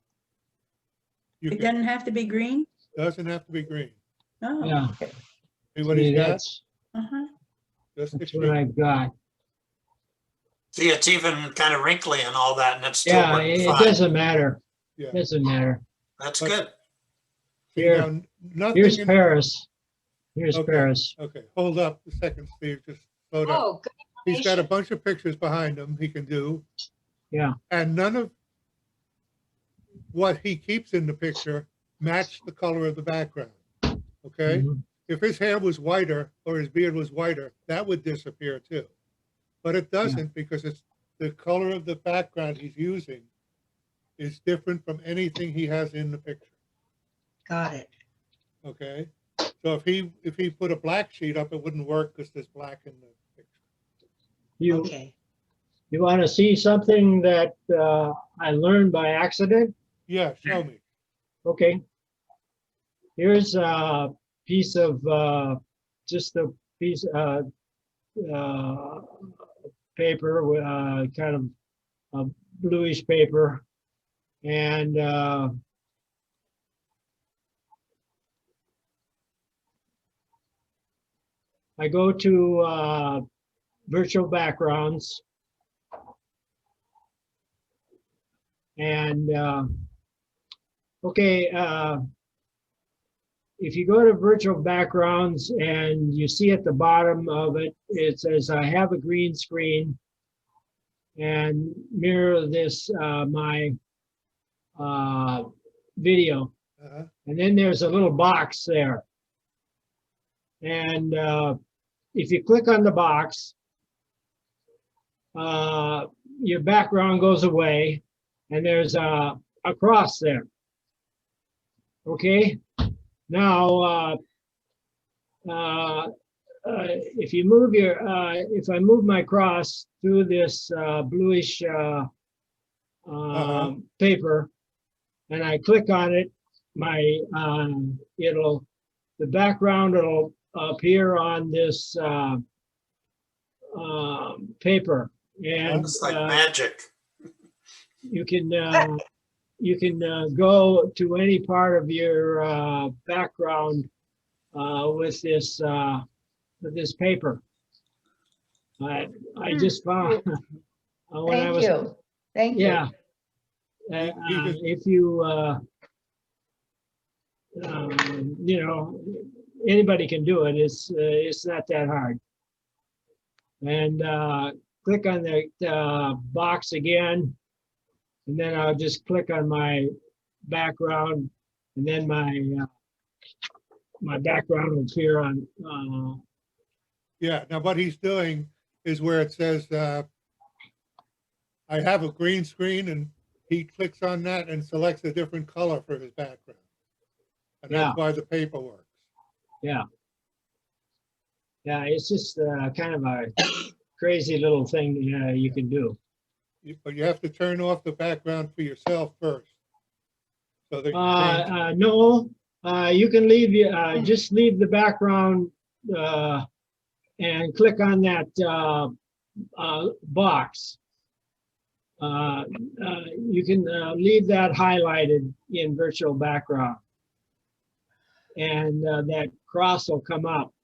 You It can, doesn't have to be green? doesn't have to be green. Oh, Yeah, See what see, he's got? uh-huh. Just a that's what sheet. I've got. See, it's even kind of wrinkly and all that, and it's still Yeah, working it fine. doesn't matter. Yeah. Doesn't matter. That's But- good. See, Here. now, nothing Here's in- Paris. Here's Okay. Paris. Okay, hold up a second, Steve, just slow down. Oh, good. He's got a bunch of pictures behind him he can do. Yeah. And none of what he keeps in the picture match the color of the background. Okay? Mhm. If his hair was whiter or his beard was whiter, that would disappear too. But it doesn't because it's the color of the background he's using is different from anything he has in the picture. Got it. Okay? So if he put a black sheet up, it wouldn't work because there's black in the picture. You, Okay. you want to see something that I learned by accident? Yeah, show me. Okay. Here's a piece of, just a piece, paper, kind of bluish paper. And I go to virtual backgrounds. And okay, if you go to virtual backgrounds and you see at the bottom of it, it says I have a green screen, and mirror this my video. Uh-huh. And then there's a little box there. And if you click on the box, your background goes away, and there's a cross there. Okay, now if you move your if I move my cross through this bluish paper, and I click on it, my the background will appear on this paper, and Looks like magic. you can go to any part of your background with this paper. I just found when I Thank was, you. Thank you. yeah. If you you know, anybody can do it. It's not that hard. And click on the box again, and then I'll just click on my background, and then my my background will appear on. Yeah, now what he's doing is where it says, I have a green screen, and he clicks on that and selects a different color for his background. And Yeah. that's why the paper works. Yeah. Yeah, it's just kind of a crazy little thing you can do. But you have to turn off the background for yourself first. So that you change- No, you can leave, just leave the background and click on that box. You can leave that highlighted in virtual background. And that cross will come up.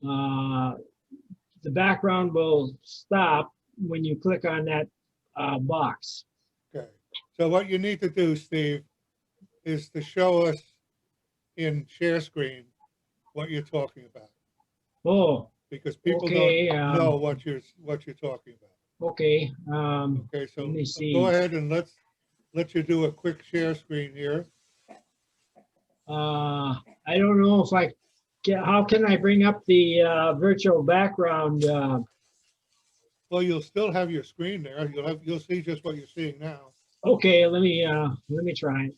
The background will stop when you click on that box. Okay, so what you need to do, Steve, is to show us in share screen what you're talking about, Oh, because people Okay, don't know what you're talking about. okay. Okay, so Let me see. go ahead and let you do a quick share screen here. I don't know if I can, how can I bring up the virtual background? Well, you'll still have your screen there. You'll see just what you're seeing now. Okay, let me try it.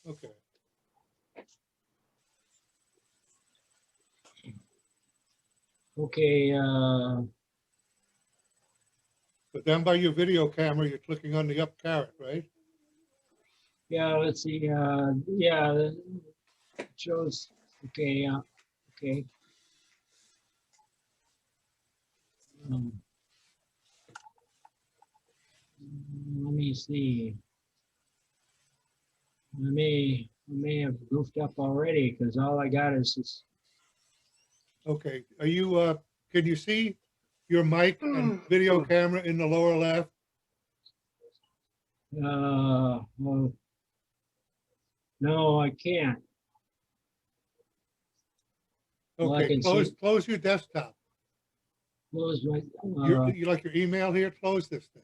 Okay. Okay, But then by your video camera, you're clicking on the up caret, right? yeah, let's see, yeah, it shows, okay, yeah, okay. Let me see. I may have goofed up already, because all I got is this. Okay, are you, can you see your mic and video camera in the lower left? Well, no, I can't. Well, I Okay, can see- close your desktop. Close my, You like your email here? Close this thing.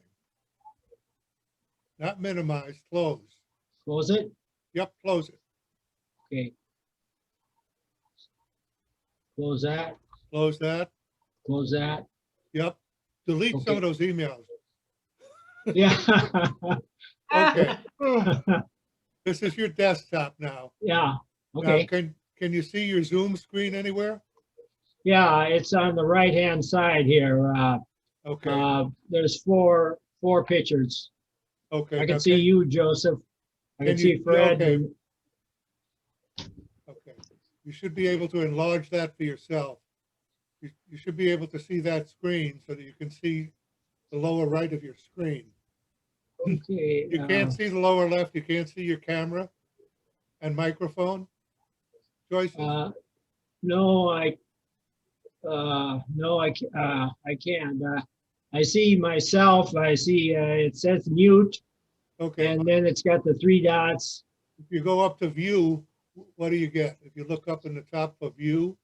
Not minimize, close. close it? Yep, close it. Okay. Close that, Close that. close that. Yep. Delete some Okay. of those emails. Yeah. Okay, this is your desktop now. Yeah, Now, okay. can you see your Zoom screen anywhere? Yeah, it's on the right-hand side here. Okay, There's four pictures. okay. I now can see you, Joseph. I can can see you- Fred. okay. and- Okay, you should be able to enlarge that for yourself. You should be able to see that screen so that you can see the lower right of your screen. Okay. You can't see the lower left, you can't see your camera and microphone choices? No, I can't. I see myself, I see, it says mute, Okay, and then it's got the three dots. if you go up to view, what do you get? If you look up in the top of view,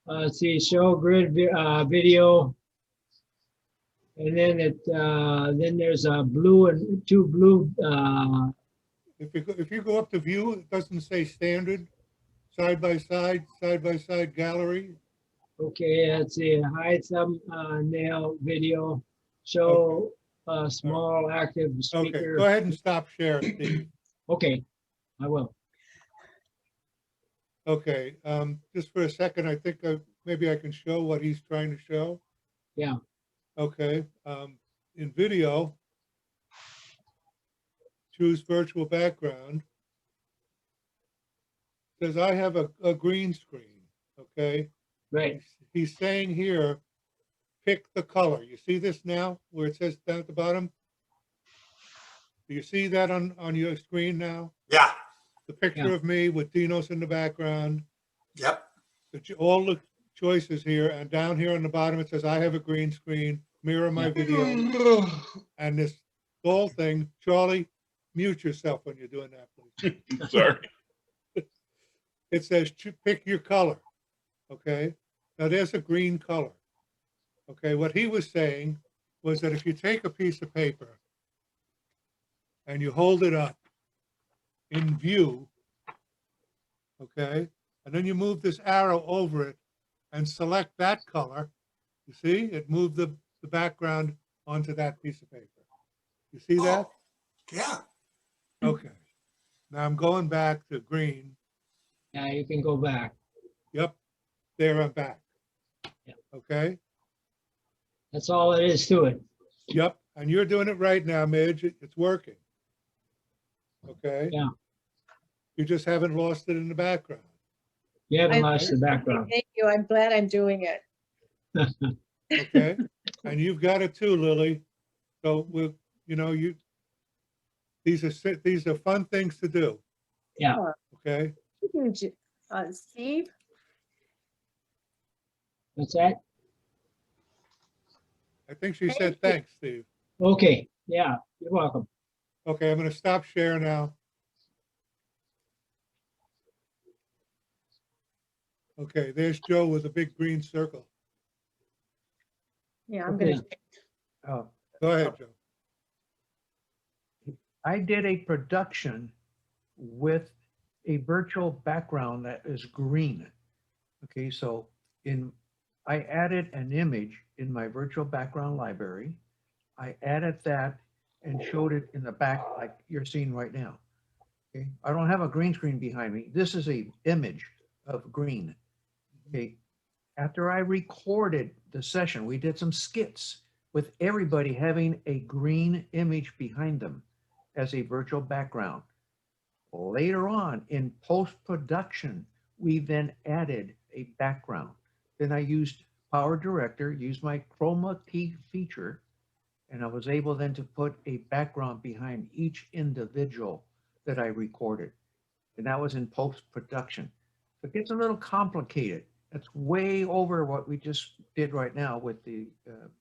Let's see, show grid video. And then then there's a blue and two blue, if you go up to view, it doesn't say standard, side by side gallery. okay, let's see, hide thumbnail video, show a small active Okay, speaker. go ahead and stop sharing, Steve. Okay, I will. Okay, just for a second, I think maybe I can show what he's trying to show. Yeah. Okay, in video, choose virtual background. Says I have a green screen, okay? Right. He's saying here, pick the color. You see this now, where it says down at the bottom? Do you see that on your screen now? Yeah, The picture Yeah. of me with Dinos in the background, yep. all the choices here, and down here on the bottom, it says I have a green screen, mirror my Yeah. video, and this whole thing. Charlie, mute yourself when you're doing that, please. Sorry. It says pick your color, okay? Now there's a green color, okay? What he was saying was that if you take a piece of paper and you hold it up in view, okay? And then you move this arrow over it and select that color, you see? It moved the background onto that piece of paper. You see that? Oh, yeah, Okay. Now I'm going back to green. Yeah, you can go back. Yep, there I'm back. Yeah. Okay, That's all it is to it. yep, and you're doing it right now, Midge. It's working. Okay? Yeah. You just haven't lost it in the background. You haven't I- lost the background. Thank you. I'm glad I'm doing it. Okay? And you've got it too, Lily. So we'll, these are fun things to do. Yeah. Okay? Steve? What's that? I think she Thank said you. thanks, Steve. Okay, yeah, you're welcome. Okay, I'm gonna stop share now. Okay, there's Joe with a big green circle. Yeah, I'm Okay. gonna, Uh, Go ahead, Joe. I did a production with a virtual background that is green. Okay, so I added an image in my virtual background library. I added that and showed it in the back like you're seeing right now. Okay, I don't have a green screen behind me. This is a image of green. Okay, after I recorded the session, we did some skits with everybody having a green image behind them as a virtual background. Later on in post-production, we then added a background. Then I used Power Director, used my chroma key feature, and I was able then to put a background behind each individual that I recorded. And that was in post-production. So it gets a little complicated. That's way over what we just did right now with the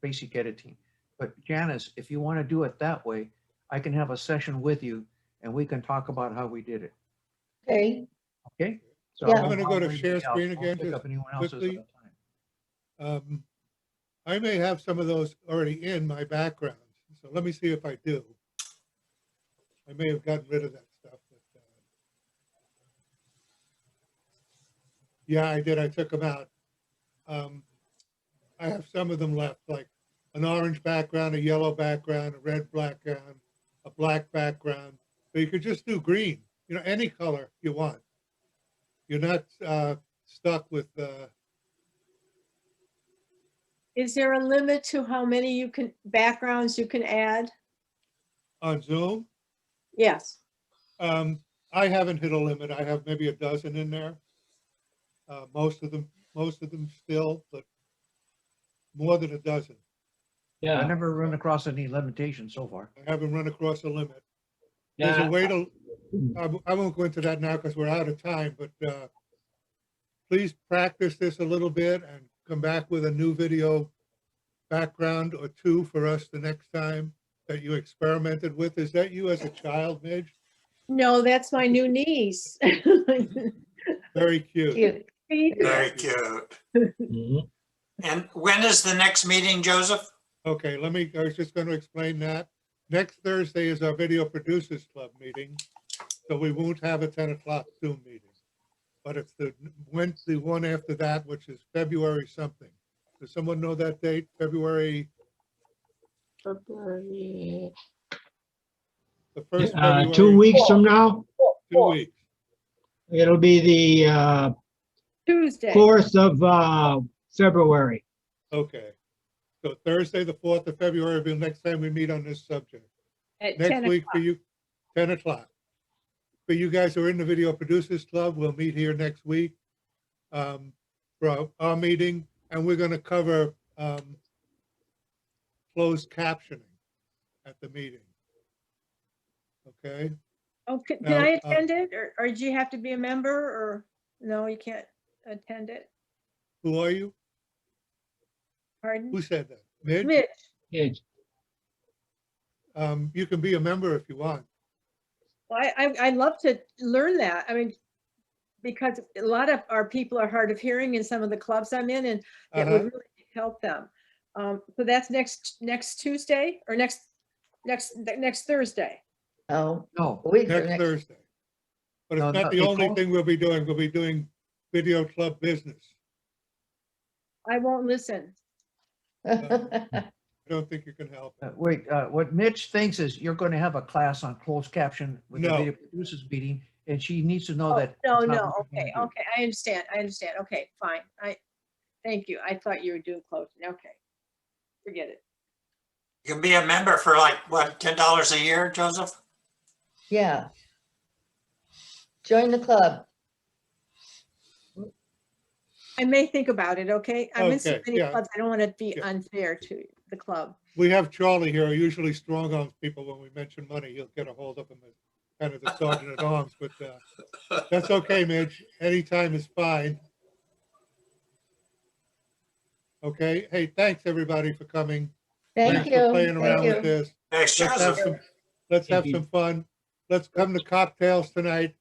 basic editing. But Janice, if you want to do it that way, I can have a session with you and we can talk about how we did it. Okay, Okay? So Yeah. I I'm gonna won't go to bother share anybody else. screen Won't again, take just up anyone else's quickly. time. I may have some of those already in my background, so let me see if I do. I may have gotten rid of that stuff. But, yeah, I did. I took them out. I have some of them left, like an orange background, a yellow background, a red background, a black background. So you could just do green, any color you want. You're not stuck with is there a limit to how many backgrounds you can add? on Zoom. Yes. I haven't hit a limit. I have maybe a dozen in there. Most of them still, but more than a dozen. Yeah. never run across any limitations so far. I haven't run across a limit. There's a Yeah. way to, I won't go into that now because we're out of time, but please practice this a little bit and come back with a new video background or two for us the next time that you experimented with. Is that you as a child, Midge? No, that's my new niece. Very cute. Cute. Very cute. Mhm. And when is the next meeting, Joseph? Okay, I was just going to explain that. Next Thursday is our Video Producers Club meeting, so we won't have a 10 o'clock Zoom meeting. But it's the Wednesday one after that, which is February something. Does someone know that date? February, February. the first 2 February, weeks from now, 2 weeks. it'll be the Tuesday. 4th of February. Okay. So Thursday, the 4th of February will be the next time we meet on this subject. At Next 10 week for o'clock. you, 10 o'clock. For you guys who are in the Video Producers Club, we'll meet here next week for our meeting, and we're going to cover closed captioning at the meeting. Okay? Oh, can Now, I attend it or do you have to be a member or no, you can't attend it? Who are you? Pardon? Who said that? Midge? Mitch. Yeah. You can be a member if you want. Well, I'd love to learn that. I mean, because a lot of our people are hard of hearing in some of the clubs I'm in and it would really help them. So that's next Tuesday or next Thursday. Oh, No, a week from Next next. Thursday. But No, it's not no, the they only call- thing we'll be doing. We'll be doing video club business. I won't listen. I don't think you can help. wait, what Mitch thinks is you're going to have a class on closed caption with the No. video producers meeting, and she needs to know Oh, that. no, it's not no, what you're okay, gonna do. okay, I understand. Okay, fine. Thank you. I thought you were doing closing. Okay. Forget it. You can be a member for like, what, $10 a year, Joseph? Yeah. Join the club. I may think about it, okay? I'm in so Okay, many yeah. clubs. I don't want to be Yeah. unfair to the club. We have Charlie here, usually strong arms people when we mention money. He'll get a hold of him as kind of the sergeant at arms, but that's okay, Midge. Anytime is fine. Okay, hey, thanks everybody for coming. Thank Thanks for you. playing around Thank with you. this. Thanks, Let's have Joseph. some, let's have Thank you. some fun. Let's come to cocktails tonight.